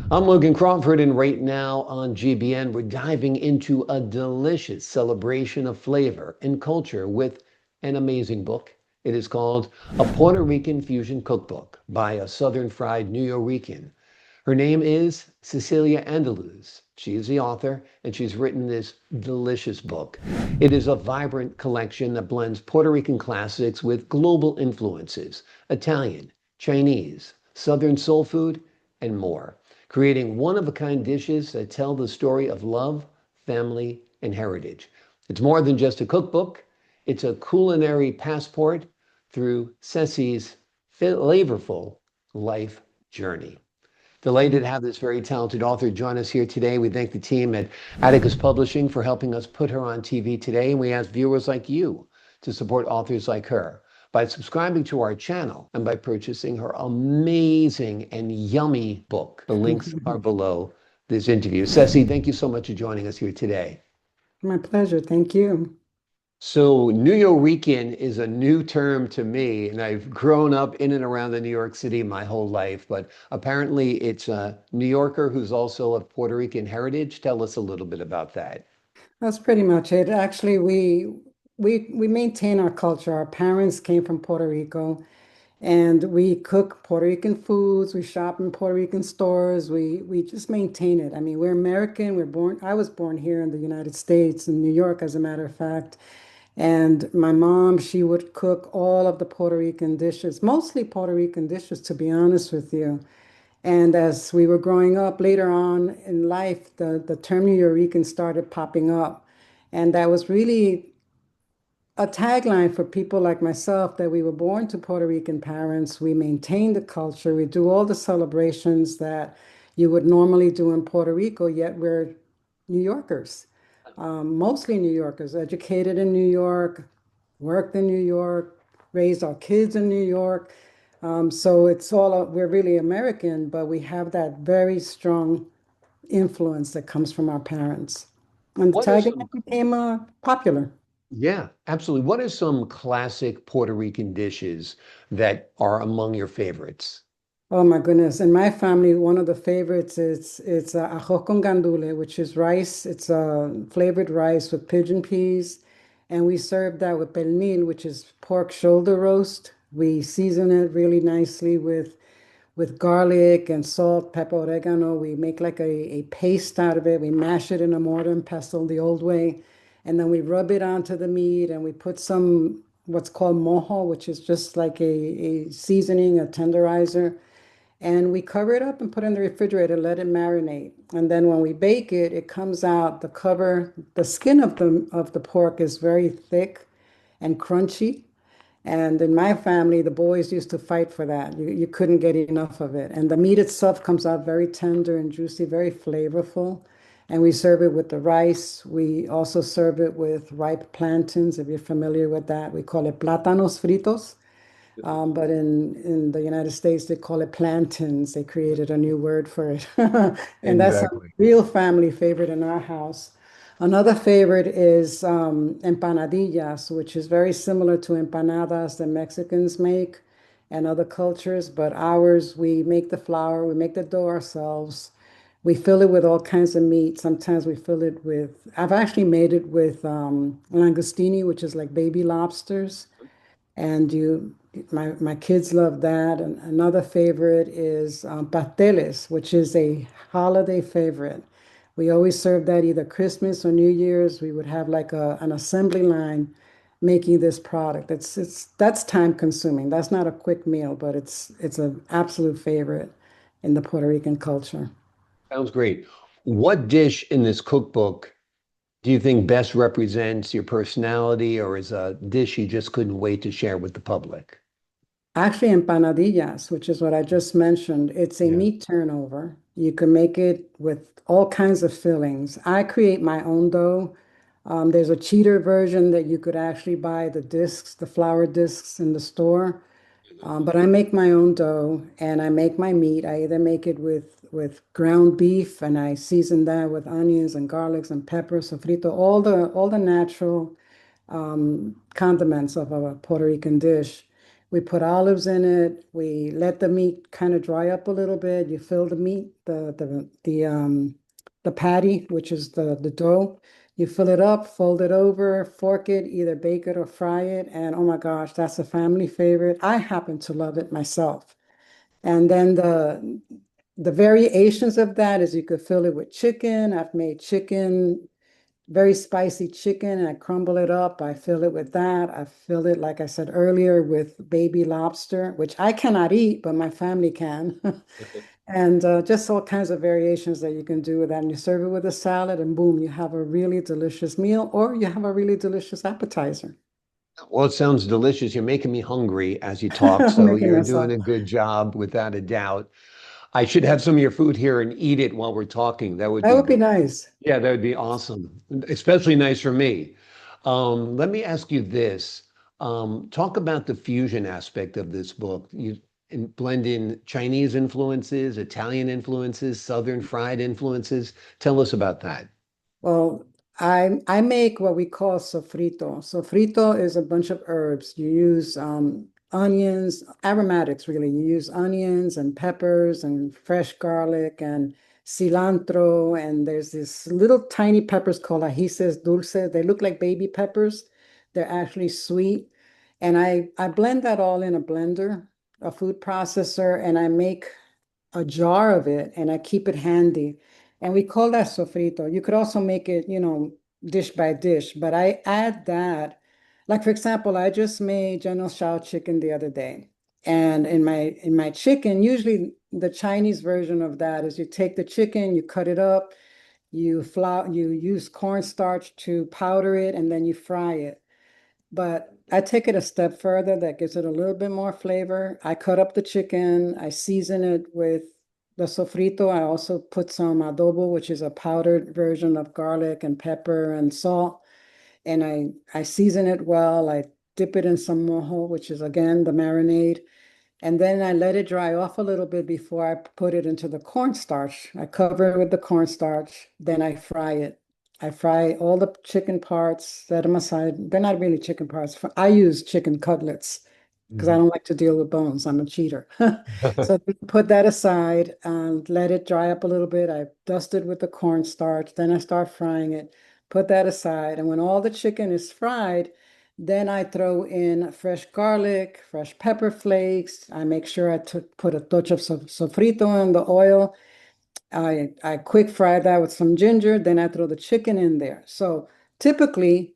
I'm Logan Crawford, and right now on GBN, we're diving into a delicious celebration of flavor and culture with an amazing book. It is called A Puerto Rican Fusion Cookbook by a Southern Fried Nuyorican. Her name is CeciliaMAndaluz. She is the author, and she's written this delicious book. It is a vibrant collection that blends Puerto Rican classics with global influences, Italian, Chinese, Southern soul food, and more, creating one-of-a-kind dishes that tell the story of love, family, and heritage. It's more than just a cookbook. It's a culinary passport through Ceci's flavorful life journey. Delighted to have this very talented author join us here today. We thank the team at Atticus Publishing for helping us put her on TV today. And we ask viewers like you to support authors like her by subscribing to our channel and by purchasing her amazing and yummy book. The links are below this interview. Ceci, thank you so much for joining us here today. My pleasure. Thank you. So, Nuyorican is a new term to me, and I've grown up in and around the New York City my whole life. But apparently, it's a New Yorker who's also of Puerto Rican heritage. Tell us a little bit about that. That's pretty much it. Actually, we maintain our culture. Our parents came from Puerto Rico, and we cook Puerto Rican foods. We shop in Puerto Rican stores. We just maintain it. I mean, we're American. We're born. I was born here in the United States, in New York, as a matter of fact. And my mom, she would cook all of the Puerto Rican dishes, mostly Puerto Rican dishes, to be honest with you. And as we were growing up later on in life, the term Nuyorican started popping up. And that was really a tagline for people like myself that we were born to Puerto Rican parents. We maintain the culture. We do all the celebrations that you would normally do in Puerto Rico, yet we're New Yorkers, mostly New Yorkers, educated in New York, worked in New York, raised our kids in New York. So it's all, we're really American, but we have that very strong influence that comes from our parents. And the What are some, tagline became popular. yeah, absolutely. What are some classic Puerto Rican dishes that are among your favorites? Oh my goodness. In my family, one of the favorites is it's arroz con gandule, which is rice. It's flavored rice with pigeon peas. And we serve that with pernil, which is pork shoulder roast. We season it really nicely with garlic and salt, pepper, oregano. We make like a paste out of it. We mash it in a mortar and pestle the old way. And then we rub it onto the meat and we put some what's called mojo, which is just like a seasoning, a tenderizer. And we cover it up and put it in the refrigerator, let it marinate. And then when we bake it, it comes out, the cover, the skin of the pork is very thick and crunchy. And in my family, the boys used to fight for that. You couldn't get enough of it. And the meat itself comes out very tender and juicy, very flavorful. And we serve it with the rice. We also serve it with ripe plantains, if you're familiar with that. We call it plátanos fritos. But in the United States, they call it plantains. They created a new word for it. And that's a Exactly. real family favorite in our house. Another favorite is empanadillas, which is very similar to empanadas that Mexicans make and other cultures. But ours, we make the flour, we make the dough ourselves. We fill it with all kinds of meat. Sometimes we fill it with, I've actually made it with langostini, which is like baby lobsters. And my kids love that. And another favorite is pasteles, which is a holiday favorite. We always serve that either Christmas or New Year's. We would have like an assembly line making this product. That's time consuming. That's not a quick meal, but it's an absolute favorite in the Puerto Rican culture. Sounds great. What dish in this cookbook do you think best represents your personality or is a dish you just couldn't wait to share with the public? Actually, empanadillas, which is what I just mentioned, it's a Yeah. meat turnover. You can make it with all kinds of fillings. I create my own dough. There's a cheater version that you could actually buy the discs, the flour discs in the store. But I make my own dough and I make my meat. I either make it with ground beef and I season that with onions and garlics and peppers, sofrito, all the natural condiments of a Puerto Rican dish. We put olives in it. We let the meat kind of dry up a little bit. You fill the meat, the patty, which is the dough. You fill it up, fold it over, fork it, either bake it or fry it. And oh my gosh, that's a family favorite. I happen to love it myself. And then the variations of that is you could fill it with chicken. I've made chicken, very spicy chicken, and I crumble it up. I fill it with that. I fill it, like I said earlier, with baby lobster, which I cannot eat, but my family can. And just all kinds of variations that you can do with that. And you serve it with a salad, and boom, you have a really delicious meal, or you have a really delicious appetizer. Well, it sounds delicious. You're making me hungry as you talk, I'm so making you're this doing up. a good job without a doubt. I should have some of your food here and eat it while we're talking. That would That be would be great. nice. Yeah, that would be awesome. Especially nice for me. Let me ask you this. Talk about the fusion aspect of this book. Blend in Chinese influences, Italian influences, Southern fried influences. Tell us about that. Well, I make what we call sofrito. Sofrito is a bunch of herbs. You use onions, aromatics really. You use onions and peppers and fresh garlic and cilantro. And there's this little tiny peppers called ajíes dulces. They look like baby peppers. They're actually sweet. And I blend that all in a blender, a food processor, and I make a jar of it and I keep it handy. And we call that sofrito. You could also make it, dish by dish, but I add that. Like for example, I just made General Tso chicken the other day. And in my chicken, usually the Chinese version of that is you take the chicken, you cut it up, you use cornstarch to powder it, and then you fry it. But I take it a step further that gives it a little bit more flavor. I cut up the chicken, I season it with the sofrito. I also put some adobo, which is a powdered version of garlic and pepper and salt. And I season it well. I dip it in some mojo, which is again the marinade. And then I let it dry off a little bit before I put it into the cornstarch. I cover it with the cornstarch, then I fry it. I fry all the chicken parts, set them aside. They're not really chicken parts. I use chicken cutlets because I Mhm. don't like to deal with bones. I'm a cheater. So put that aside and let it dry up a little bit. I dust it with the cornstarch. Then I start frying it. Put that aside. And when all the chicken is fried, then I throw in fresh garlic, fresh pepper flakes. I make sure I put a touch of sofrito in the oil. I quick fry that with some ginger. Then I throw the chicken in there. So typically,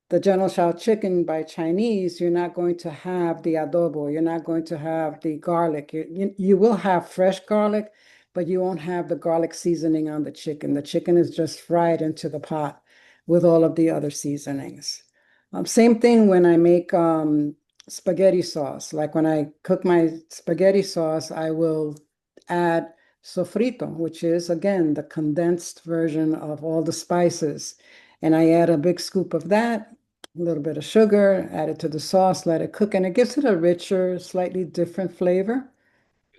the General Tso chicken by Chinese, you're not going to have the adobo. You're not going to have the garlic. You will have fresh garlic, but you won't have the garlic seasoning on the chicken. The chicken is just fried into the pot with all of the other seasonings. Same thing when I make spaghetti sauce. Like when I cook my spaghetti sauce, I will add sofrito, which is again the condensed version of all the spices. And I add a big scoop of that, a little bit of sugar, add it to the sauce, let it cook, and it gives it a richer, slightly different flavor,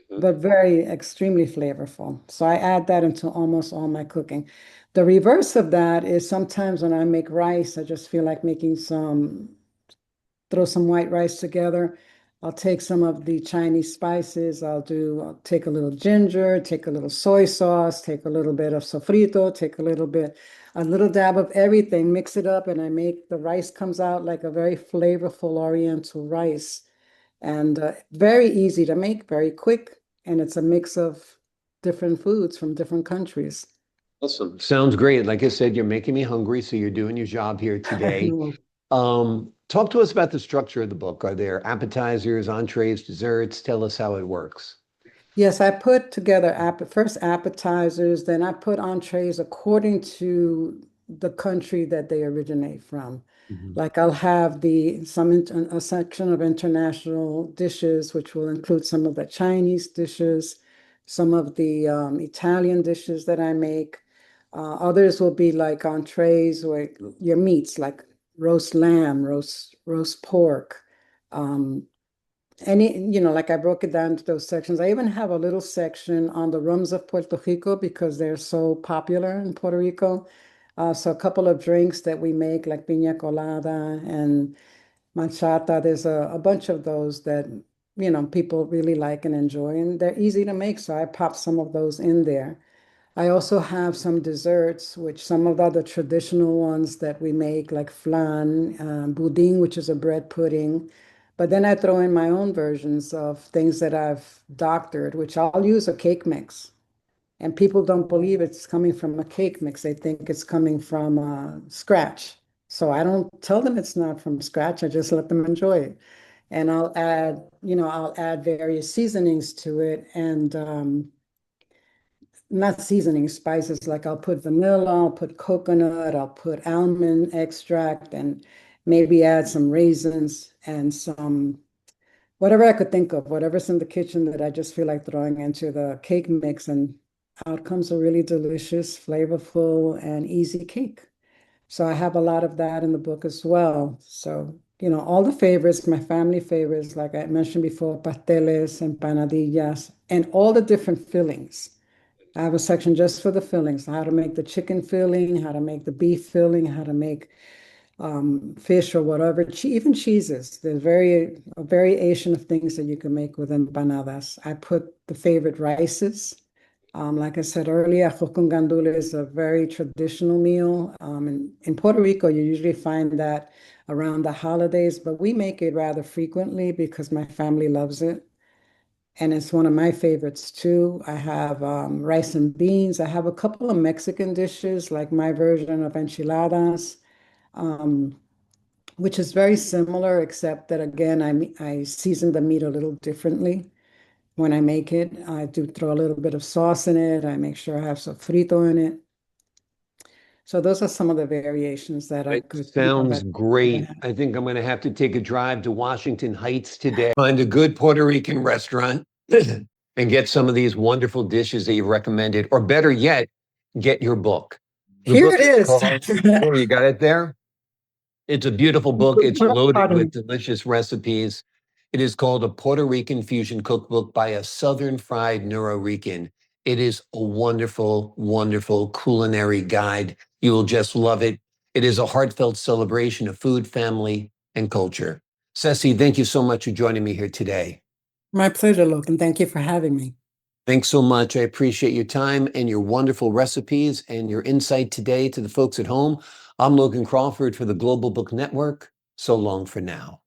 but very extremely flavorful. So I add that into almost all my cooking. The reverse of that is sometimes when I make rice, I just feel like making throw some white rice together. I'll take some of the Chinese spices. I'll take a little ginger, take a little soy sauce, take a little bit of sofrito, take a little dab of everything, mix it up, and I make the rice comes out like a very flavorful Oriental rice. And very easy to make, very quick. And it's a mix of different foods from different countries. Awesome. Sounds great. Like I said, you're making me hungry, so you're doing your job here today. Talk to us about the structure of the book. Are there appetizers, entrees, desserts? Tell us how it works. Yes, I put together first appetizers, then I put entrees according to the country that they originate from. Mhm. Like I'll have a section of international dishes, which will include some of the Chinese dishes, some of the Italian dishes that I make. Others will be like entrees with your meats, like roast lamb, roast pork, um, like I broke it down to those sections. I even have a little section on the rums of Puerto Rico because they're so popular in Puerto Rico. So a couple of drinks that we make, like piña colada and manchata. There's a bunch of those that, people really like and enjoy, and they're easy to make. So I pop some of those in there. I also have some desserts, which some of the other traditional ones that we make, like flan, buding, which is a bread pudding. But then I throw in my own versions of things that I've doctored, which I'll use a cake mix. And people don't believe it's coming from a cake mix. They think it's coming from scratch. So I don't tell them it's not from scratch. I just let them enjoy it. And I'll add various seasonings to it and not seasoning spices. Like I'll put vanilla, I'll put coconut, I'll put almond extract, and maybe add some raisins and some whatever I could think of, whatever's in the kitchen that I just feel like throwing into the cake mix, and out comes a really delicious, flavorful, and easy cake. So I have a lot of that in the book as well. So, all the favorites, my family favorites, like I mentioned before, pasteles, empanadillas, and all the different fillings. I have a section just for the fillings, how to make the chicken filling, how to make the beef filling, how to make fish or whatever, even cheeses. There's a variation of things that you can make with empanadas. I put the favorite rices. Like I said earlier, arroz con gandules is a very traditional meal. In Puerto Rico, you usually find that around the holidays, but we make it rather frequently because my family loves it. And it's one of my favorites too. I have rice and beans. I have a couple of Mexican dishes, like my version of enchiladas, um, which is very similar, except that again, I season the meat a little differently when I make it. I do throw a little bit of sauce in it. I make sure I have sofrito in it. So those are some of the variations that I It could, sounds that I great. have. I think I'm going to have to take a drive to Washington Heights today, find a good Puerto Rican restaurant, and get some of these wonderful dishes that you recommended. Or better yet, get your book. The Here book it is is. called, oh, you got it there? It's a beautiful book. It's loaded Pardon me. with delicious recipes. It is called A Puerto Rican Fusion Cookbook by a Southern Fried Nuyorican. It is a wonderful, wonderful culinary guide. You will just love it. It is a heartfelt celebration of food, family, and culture. Ceci, thank you so much for joining me here today. My pleasure, Logan. Thank you for having me. Thanks so much. I appreciate your time and your wonderful recipes and your insight today to the folks at home. I'm Logan Crawford for the Global Book Network. So long for now.